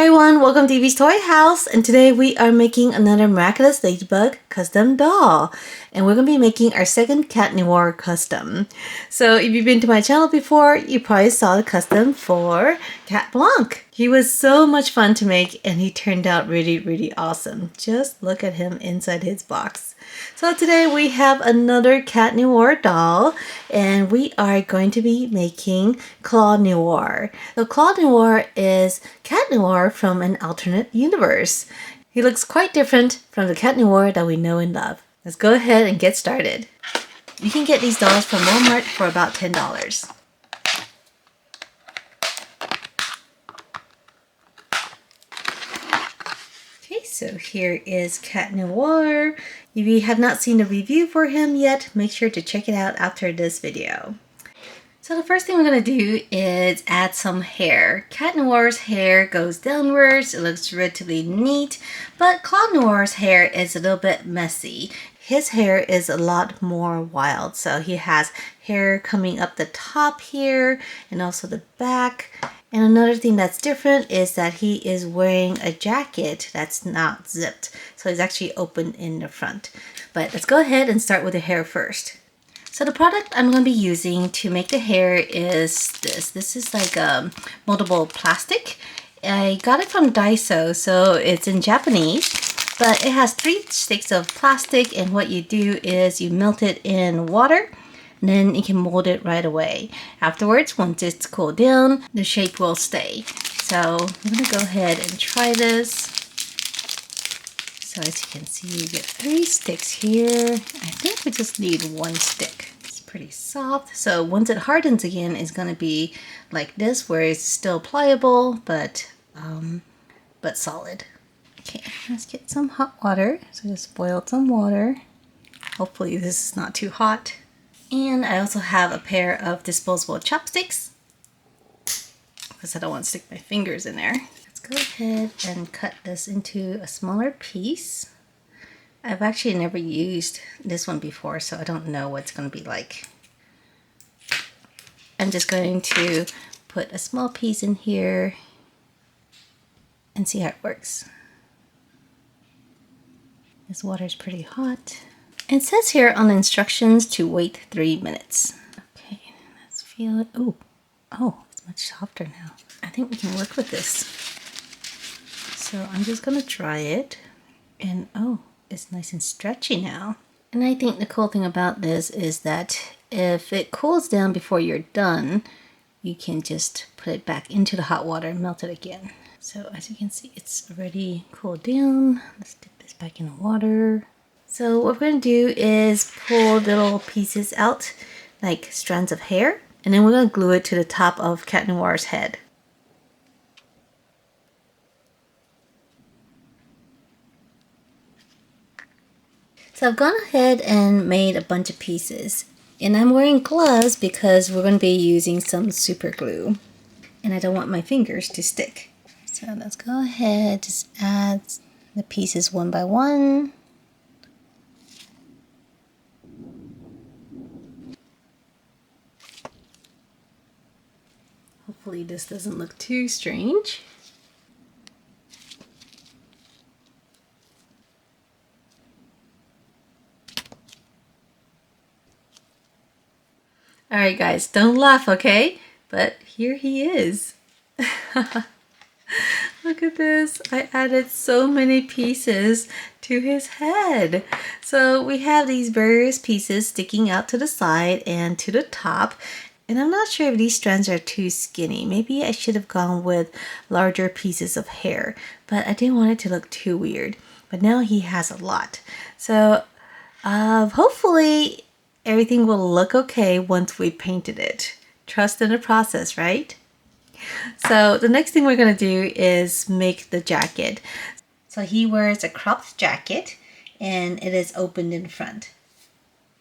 Hi everyone, welcome to Evie's Toy House, and today we are making another Miraculous Ladybug custom doll, and we're going to be making our second Cat Noir custom. So if you've been to my channel before, you probably saw the custom for Cat Blanc. He was so much fun to make and he turned out really awesome. Just look at him inside his box. So today we have another Cat Noir doll, and we are going to be making Claw Noir. So Claw Noir is Cat Noir from an alternate universe. He looks quite different from the Cat Noir that we know and love. Let's go ahead and get started. You can get these dolls from Walmart for about $10. Okay, so here is Cat Noir. If you have not seen the review for him yet, make sure to check it out after this video. So the first thing we're going to do is add some hair. Cat Noir's hair goes downwards. It looks relatively neat, but Claw Noir's hair is a little bit messy. His hair is a lot more wild. So he has hair coming up the top here and also the back. And another thing that's different is that he is wearing a jacket that's not zipped. So it's actually open in the front. But let's go ahead and start with the hair first. So the product I'm going to be using to make the hair is this. This is like a moldable plastic. I got it from Daiso, so it's in Japanese. But it has 3 sticks of plastic, and what you do is you melt it in water. And then you can mold it right away. Afterwards, once it's cooled down, the shape will stay. So I'm going to go ahead and try this. So as you can see, you get 3 sticks here. I think we just need 1 stick. It's pretty soft. So once it hardens again, it's going to be like this, where it's still pliable, but solid. Okay, let's get some hot water. So just boil some water. Hopefully this is not too hot. And I also have a pair of disposable chopsticks because I don't want to stick my fingers in there. Let's go ahead and cut this into a smaller piece. I've actually never used this one before, so I don't know what it's going to be like. I'm just going to put a small piece in here and see how it works. This water is pretty hot. It says here on the instructions to wait 3 minutes. Okay, let's feel it. Oh, it's much softer now. I think we can work with this. So I'm just gonna try it. And oh, it's nice and stretchy now. And I think the cool thing about this is that if it cools down before you're done, you can just put it back into the hot water and melt it again. So as you can see, it's already cooled down. Let's dip this back in the water. So what we're going to do is pull little pieces out, like strands of hair, and then we're going to glue it to the top of Cat Noir's head. So I've gone ahead and made a bunch of pieces, and I'm wearing gloves because we're going to be using some super glue, and I don't want my fingers to stick. So let's go ahead, just add the pieces one by one. Hopefully this doesn't look too strange. Alright guys, don't laugh, okay? But here he is. Look at this. I added so many pieces to his head. So we have these various pieces sticking out to the side and to the top. And I'm not sure if these strands are too skinny. Maybe I should have gone with larger pieces of hair, but I didn't want it to look too weird. But now he has a lot. So hopefully everything will look okay once we painted it. Trust in the process, right? So the next thing we're going to do is make the jacket. So he wears a cropped jacket and it is opened in front.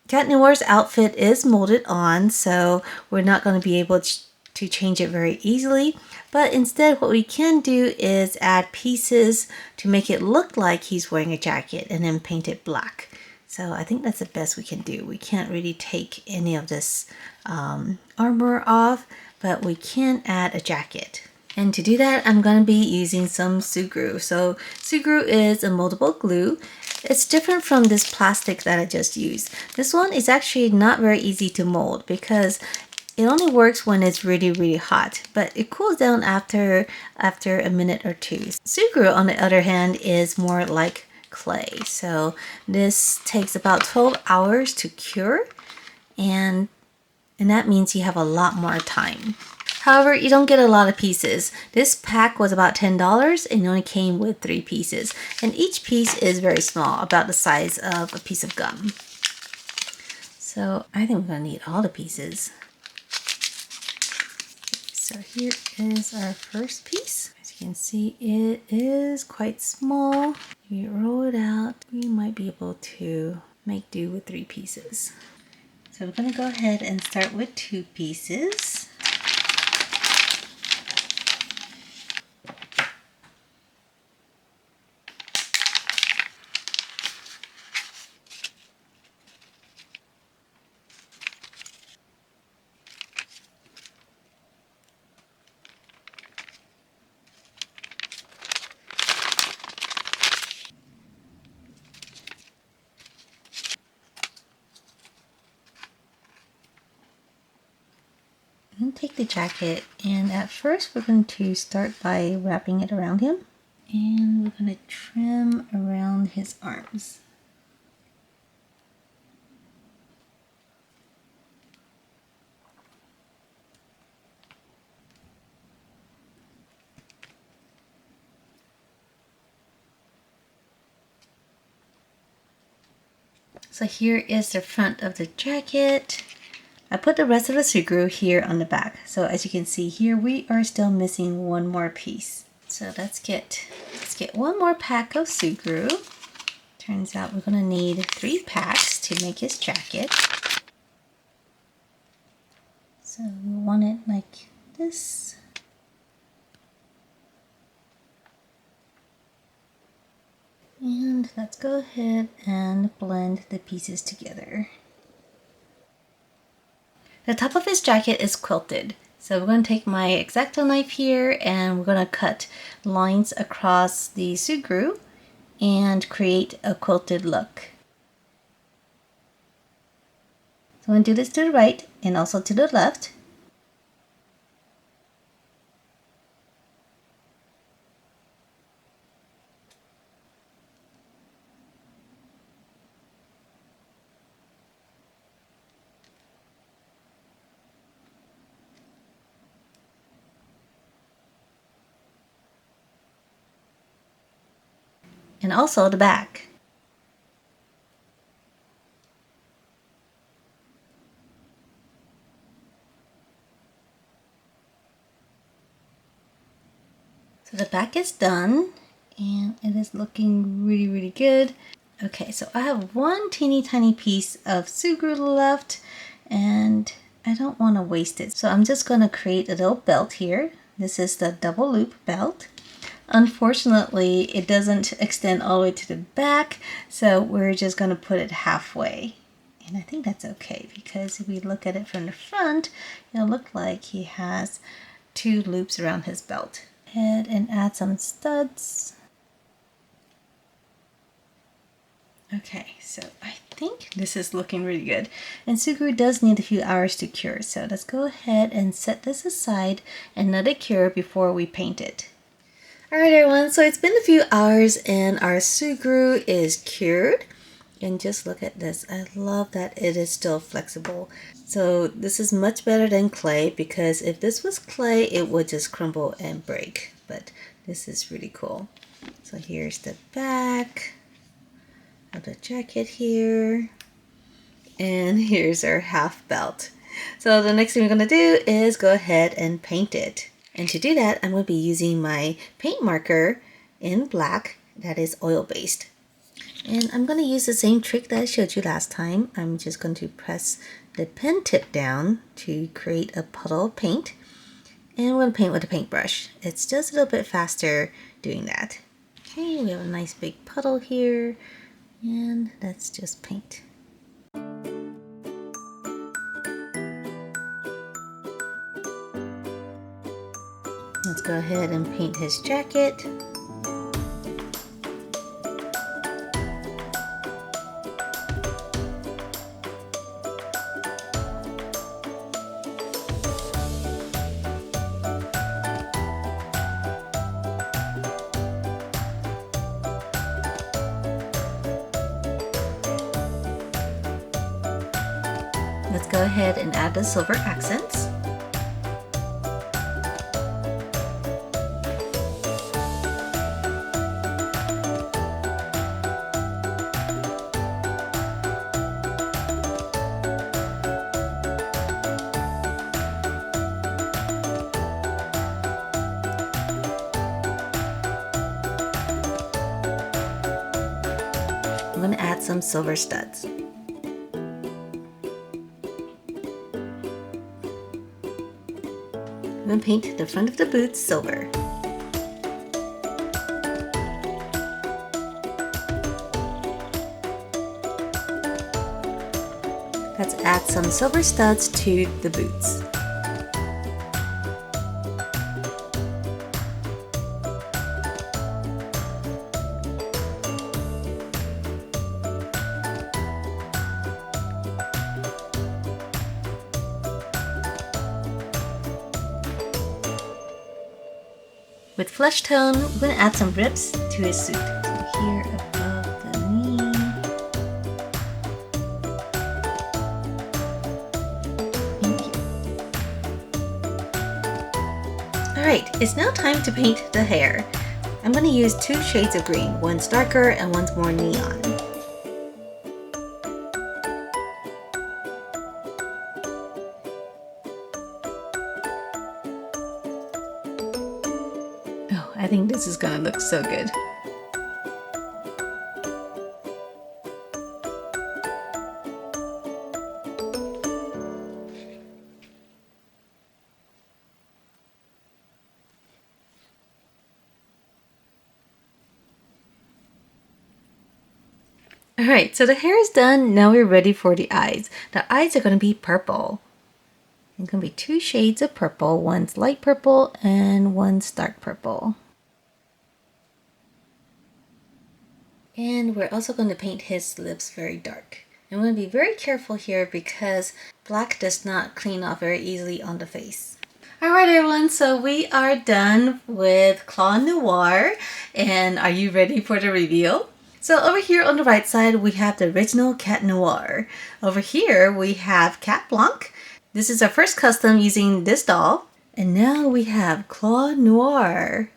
Cat Noir's outfit is molded on, so we're not going to be able to change it very easily. But instead what we can do is add pieces to make it look like he's wearing a jacket and then paint it black. So I think that's the best we can do. We can't really take any of this armor off, but we can add a jacket. And to do that, I'm going to be using some Sugru. So Sugru is a moldable glue. It's different from this plastic that I just used. This one is actually not very easy to mold because it only works when it's really hot, but it cools down after a minute or two. Sugru, on the other hand, is more like clay. So this takes about 12 hours to cure, and that means you have a lot more time. However, you don't get a lot of pieces. This pack was about $10 and it only came with 3 pieces. And each piece is very small, about the size of a piece of gum. So I think we're gonna need all the pieces. So here is our first piece. As you can see, it is quite small. If you roll it out, we might be able to make do with 3 pieces. So we're gonna go ahead and start with 2 pieces. And take the jacket, and at first we're going to start by wrapping it around him, and we're going to trim around his arms. So here is the front of the jacket. I put the rest of the Sugru here on the back. So as you can see here, we are still missing one more piece. So let's get one more pack of Sugru. Turns out we're gonna need 3 packs to make his jacket. So we want it like this. And let's go ahead and blend the pieces together. The top of his jacket is quilted. So we're going to take my X-Acto knife here and we're going to cut lines across the Sugru and create a quilted look. So I'm going to do this to the right and also to the left. And also the back. So the back is done and it is looking really good. Okay, so I have one teeny tiny piece of Sugru left and I don't want to waste it. So I'm just going to create a little belt here. This is the double loop belt. Unfortunately, it doesn't extend all the way to the back, so we're just going to put it halfway. And I think that's okay because if we look at it from the front, it'll look like he has 2 loops around his belt. Head and add some studs. Okay, so I think this is looking really good. And Sugru does need a few hours to cure, so let's go ahead and set this aside and let it cure before we paint it. Alright everyone, so it's been a few hours and our Sugru is cured. And just look at this. I love that it is still flexible. So this is much better than clay because if this was clay, it would just crumble and break. But this is really cool. So here's the back of the jacket here. And here's our half belt. So the next thing we're going to do is go ahead and paint it. And to do that, I'm going to be using my paint marker in black that is oil-based. And I'm going to use the same trick that I showed you last time. I'm just going to press the pen tip down to create a puddle of paint. And I'm going to paint with a paintbrush. It's just a little bit faster doing that. Okay, we have a nice big puddle here. And let's just paint. Let's Let's go ahead and paint his jacket. Let's go ahead and add the silver accents. I'm going to add some silver studs. I'm going to paint the front of the boots silver. Let's add some silver studs to the boots. With flesh tone, we're going to add some rips to his suit. So here above the knee. And here. Alright, it's now time to paint the hair. I'm going to use 2 shades of green. One's darker and one's more neon. I think this is gonna look so good. Alright, so the hair is done. Now we're ready for the eyes. The eyes are gonna be purple. It's gonna be 2 shades of purple. One's light purple and one's dark purple. And we're also going to paint his lips very dark. And we're going to be very careful here because black does not clean off very easily on the face. Alright everyone, so we are done with Claw Noir. And are you ready for the reveal? So over here on the right side, we have the original Cat Noir. Over here, we have Cat Blanc. This is our first custom using this doll. And now we have Claw Noir.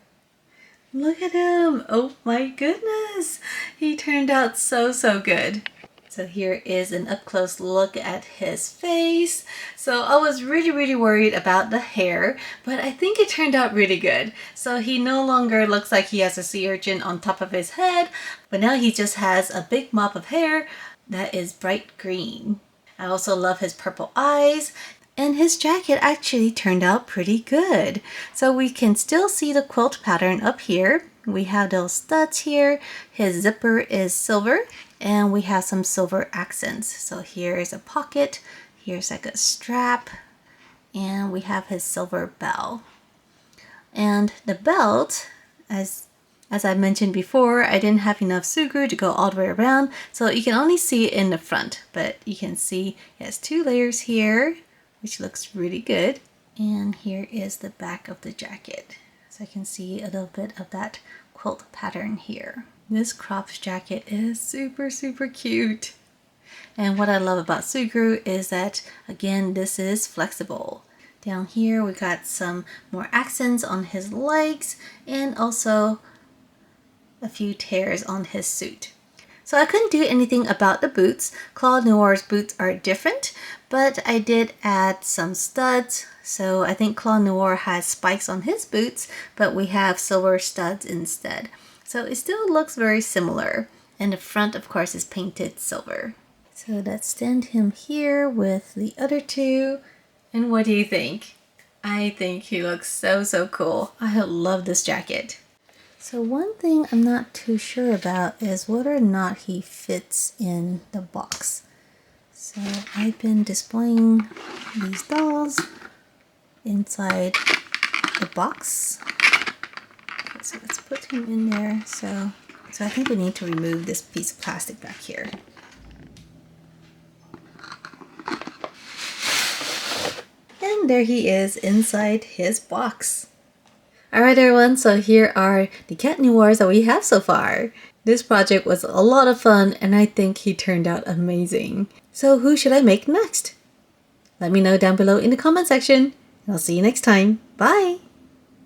Look at him! Oh my goodness! He turned out so good. So here is an up-close look at his face. So I was really worried about the hair, but I think it turned out really good. So he no longer looks like he has a sea urchin on top of his head, but now he just has a big mop of hair that is bright green. I also love his purple eyes. And his jacket actually turned out pretty good. So we can still see the quilt pattern up here. We have those studs here. His zipper is silver and we have some silver accents. So here is a pocket. Here's like a strap and we have his silver bell. And the belt, as I mentioned before, I didn't have enough sugru to go all the way around. So you can only see it in the front, but you can see it has 2 layers here, which looks really good. And here is the back of the jacket. So I can see a little bit of that quilt pattern here. This cropped jacket is super cute. And what I love about Sugru is that, again, this is flexible. Down here we got some more accents on his legs and also a few tears on his suit. So I couldn't do anything about the boots. Claw Noir's boots are different, but I did add some studs. So I think Claw Noir has spikes on his boots, but we have silver studs instead. So it still looks very similar. And the front, of course, is painted silver. So let's stand him here with the other 2. And what do you think? I think he looks so cool. I love this jacket. So one thing I'm not too sure about is whether or not he fits in the box. So I've been displaying these dolls inside the box. So let's put him in there. So I think we need to remove this piece of plastic back here. And there he is inside his box. Alright everyone, so here are the Cat Noirs that we have so far. This project was a lot of fun and I think he turned out amazing. So who should I make next? Let me know down below in the comment section. And I'll see you next time. Bye!